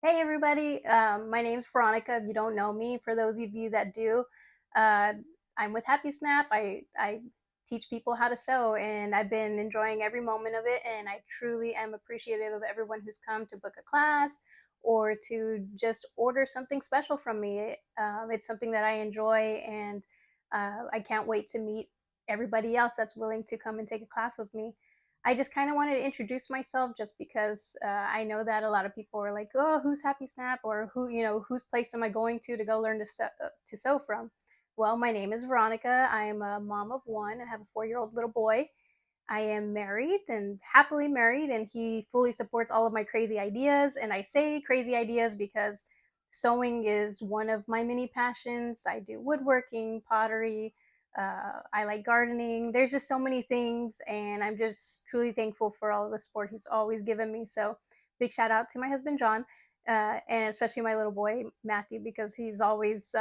Hey everybody, my name's Veronica. If you don't know me, for those of you that do, uh, I'm with Happy Snap. I teach people how to sew, and I've been enjoying every moment of it. And I truly am appreciative of everyone who's come to book a class or to just order something special from me. It's something that I enjoy, and I can't wait to meet everybody else that's willing to come and take a class with me. I just kind of wanted to introduce myself just because I know that a lot of people are like, "Oh, who's Happy Snap?" or whose place am I going to go learn to sew from? Well, my name is Veronica. I am a mom of one. I have a 4-year-old little boy. I am married and happily married, and he fully supports all of my crazy ideas. And I say crazy ideas because sewing is one of my many passions. I do woodworking, pottery. I like gardening. There's just so many things, and I'm just truly thankful for all of the support he's always given me. So, big shout out to my husband, John, and especially my little boy, Matthew, because he's always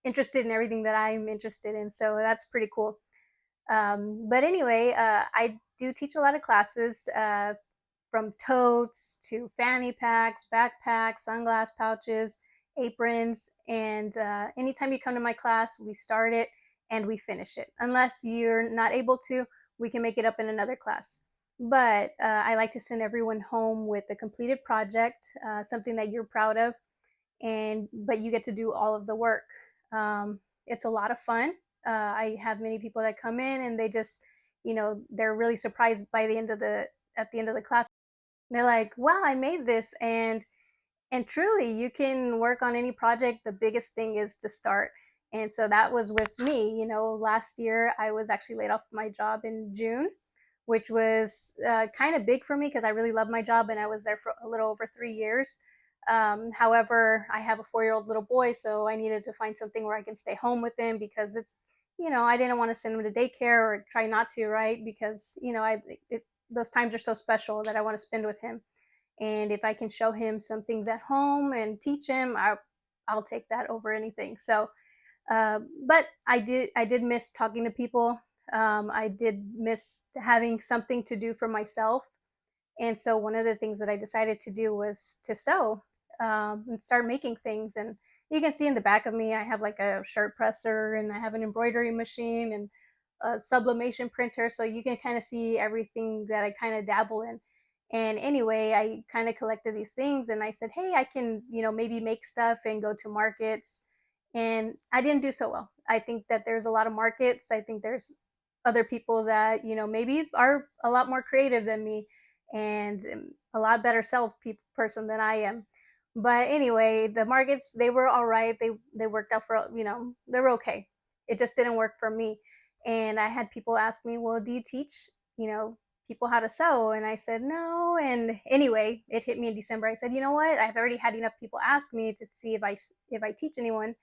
interested in everything that I'm interested in. So, that's pretty cool. But anyway, I do teach a lot of classes from totes to fanny packs, backpacks, sunglass pouches, aprons. And anytime you come to my class, we start it and we finish it. Unless you're not able to, we can make it up in another class. But I like to send everyone home with a completed project, something that you're proud of, and but you get to do all of the work. It's a lot of fun. I have many people that come in and they just, they're really surprised by the end of the at the end of the class. They're like, "Wow, I made this!" And truly, you can work on any project. The biggest thing is to start. And so that was with me. Last year I was actually laid off my job in June, which was kind of big for me because I really love my job and I was there for a little over 3 years. However, I have a 4-year-old little boy, so I needed to find something where I can stay home with him because I didn't want to send him to daycare or try not to, right? Because, those times are so special that I want to spend with him. And if I can show him some things at home and teach him, I'll take that over anything. So, but I did miss talking to people. I did miss having something to do for myself. And so one of the things that I decided to do was to sew and start making things. And you can see in the back of me, I have like a shirt presser and I have an embroidery machine and a sublimation printer. So you can kind of see everything that I kind of dabble in. And anyway, I kind of collected these things and I said, hey, I can, maybe make stuff and go to markets. And I didn't do so well. I think that there's a lot of markets. I think there's other people that, maybe are a lot more creative than me and a lot better sales person than I am. But anyway, the markets, they were all right. They worked out for, they were okay. It just didn't work for me. And I had people ask me, well, do you teach, you know, people how to sew? And I said, no. And anyway, it hit me in December. I said, you know what? I've already had enough people ask me to see if I teach anyone.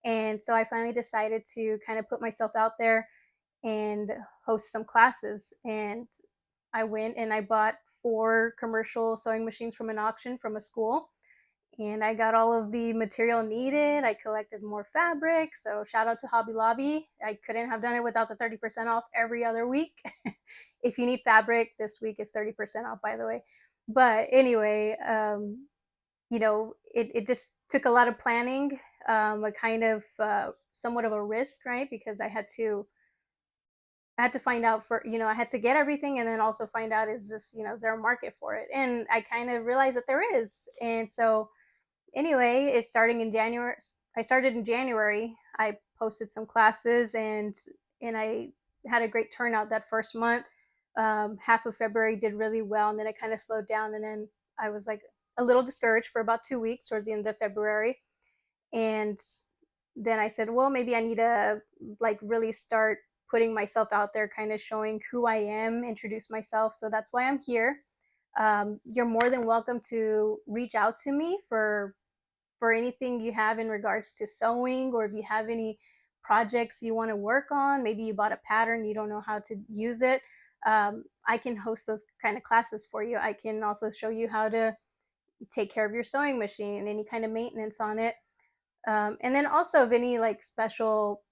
And so I finally decided to kind of put myself out there and host some classes. And I went and I bought 4 commercial sewing machines from an auction from a school. And I got all of the material needed. I collected more fabric. So shout out to Hobby Lobby. I couldn't have done it without the 30% off every other week. If you need fabric, this week is 30% off, by the way. But anyway, it just took a lot of planning, a kind of somewhat of a risk, right? Because I had to find out I had to get everything and then also find out, is there a market for it? And I kind of realized that there is. And so anyway, it's starting in January. I started in January. I posted some classes and I had a great turnout that first month. Half of February did really well, and then it kind of slowed down. And then I was like a little discouraged for about 2 weeks towards the end of February. And then I said, well, maybe I need to like really start putting myself out there, kind of showing who I am, introduce myself. So that's why I'm here. You're more than welcome to reach out to me for anything you have in regards to sewing, or if you have any projects you want to work on. Maybe you bought a pattern, you don't know how to use it. I can host those kind of classes for you. I can also show you how to take care of your sewing machine and any kind of maintenance on it. And then also, if any like special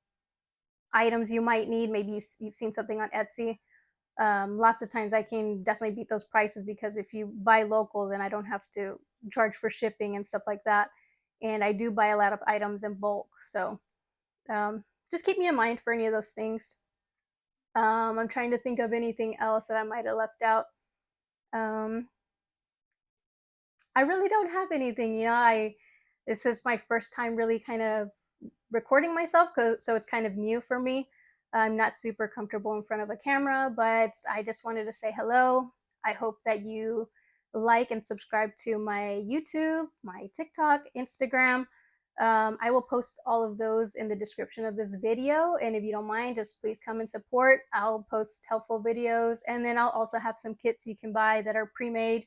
items you might need, maybe you've seen something on Etsy. Lots of times I can definitely beat those prices because if you buy local, then I don't have to charge for shipping and stuff like that. And I do buy a lot of items in bulk. So just keep me in mind for any of those things. I'm trying to think of anything else that I might have left out. Um, I really don't have anything. I This is my first time really kind of recording myself, so it's kind of new for me. I'm not super comfortable in front of a camera, but I just wanted to say hello. I hope that you like and subscribe to my YouTube, my TikTok, Instagram. I will post all of those in the description of this video. And if you don't mind, just please come and support. I'll post helpful videos. And then I'll also have some kits you can buy that are pre made.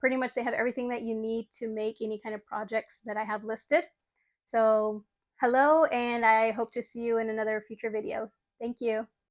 Pretty much, they have everything that you need to make any kind of projects that I have listed. So, hello, and I hope to see you in another future video. Thank you.